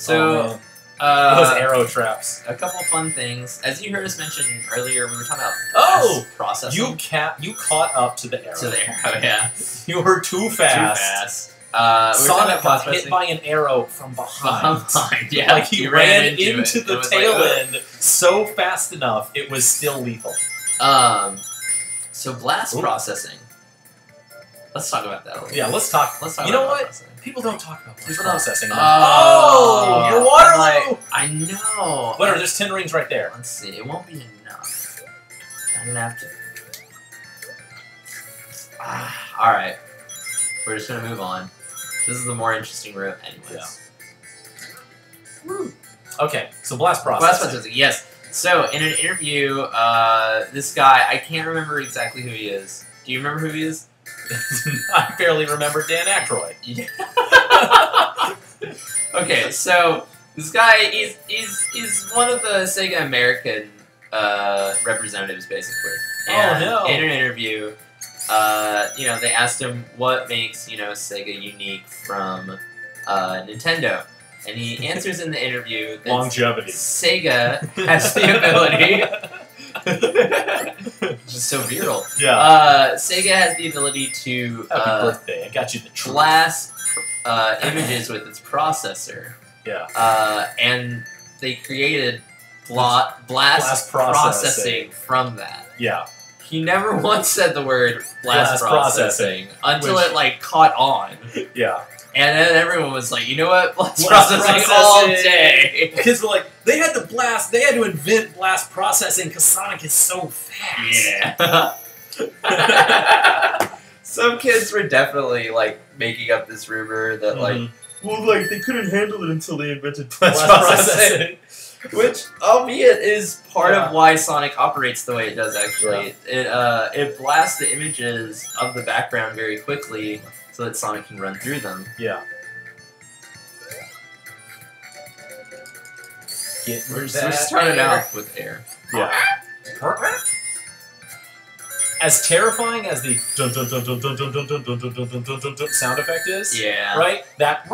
So, those arrow traps. a couple fun things. As you heard us mention earlier, we were talking about processing. You caught up to the arrow. To the arrow, yeah. You were too fast. Sonic got hit by an arrow from behind. Yeah, Like he ran into the tail end so fast enough, it was still lethal. So blast processing. Let's talk about that a little bit. Yeah, let's talk. You know what? People don't talk about blast processing. Oh, you're Waterloo! I know. Whatever, there's 10 rings right there. Let's see. It won't be enough. I'm gonna have to. All right. We're just gonna move on. This is the more interesting route, anyways. Yeah. Okay, so blast processing. Blast processing, yes. So, in an interview, this guy, I can't remember exactly who he is. Do you remember who he is? I barely remember Dan Aykroyd. Okay, so this guy is one of the Sega American representatives, basically. And in an interview, they asked him what makes Sega unique from Nintendo, and he answers in the interview that longevity. Sega has the ability. Which is so virile. Yeah. Sega has the ability to Happy birthday! I got you the treat. blast images with its processor. Yeah. And they created blast processing from that. Yeah. He never once said the word blast processing until it caught on. Yeah. And then everyone was like, you know what? Blast processing all day. Because they had to invent blast processing because Sonic is so fast. Yeah. Some kids were definitely making up this rumor that they couldn't handle it until they invented blast processing. Which, albeit, is part of why Sonic operates the way it does, actually. Yeah. It blasts the images of the background very quickly so that Sonic can run through them. Yeah. We're starting out with air. Yeah. As terrifying as the dun dun dun dun dun dun dun dun dun dun dun dun dun dun sound effect is, right? That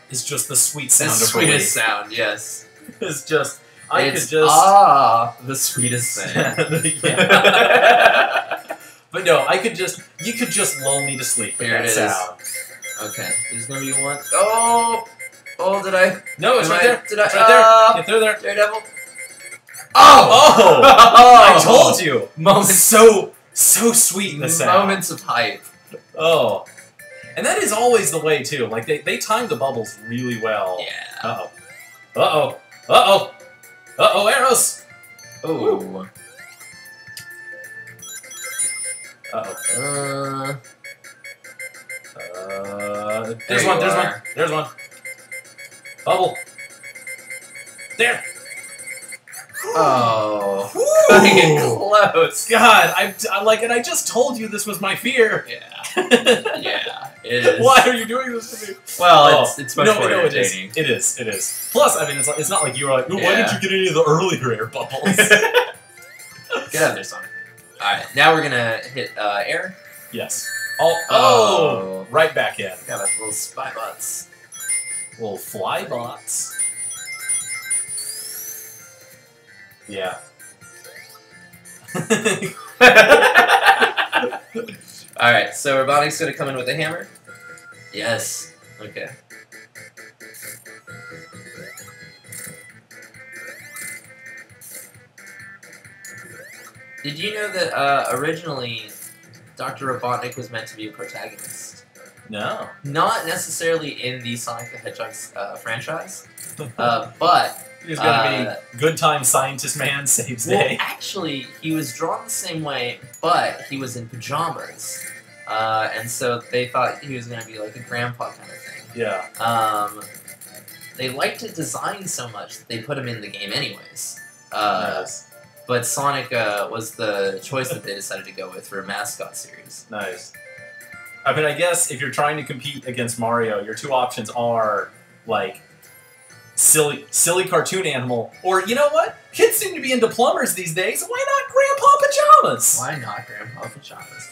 is just the sweet sound of relief. The sweetest sound, yes. It's just the sweetest thing. But no, you could just lull me to sleep with that sound. Okay, there's gonna be one. Oh, did I? No, it's right there. Did I? It's right there. Get through there. Daredevil. Oh! I told you. Moments so sweet in the sound. Moments of hype. Oh. And that is always the way, too. Like, they time the bubbles really well. Yeah. Uh-oh. Uh-oh. Uh-oh. Uh-oh, arrows! Oh. Uh-oh. There's one. Bubble. There. Oh. Cutting it close. God, I just told you this was my fear. Yeah. Yeah, it is. Why are you doing this to me? Well, it's much more entertaining. It is. Plus, I mean, it's not like you were like, why did you get any of the earlier air bubbles? Get out of there, Sonic. Alright, now we're gonna hit air. Yes. Oh! Right back in. Got a little spy bots. Little fly bots. Yeah. Alright, so Robotnik's gonna come in with a hammer? Yes. Okay. Did you know that originally Dr. Robotnik was meant to be a protagonist? No. Not necessarily in the Sonic the Hedgehog franchise, but he's gonna be good time scientist man saves day. Well, actually, he was drawn the same way, but he was in pajamas, and so they thought he was gonna be like a grandpa kind of thing. Yeah. They liked his design so much that they put him in the game anyways. Nice. But Sonic was the choice that they decided to go with for a mascot series. Nice. I mean, I guess if you're trying to compete against Mario, your two options are, like, silly cartoon animal, or, you know what? Kids seem to be into plumbers these days, why not Grandpa Pajamas? Why not Grandpa Pajamas?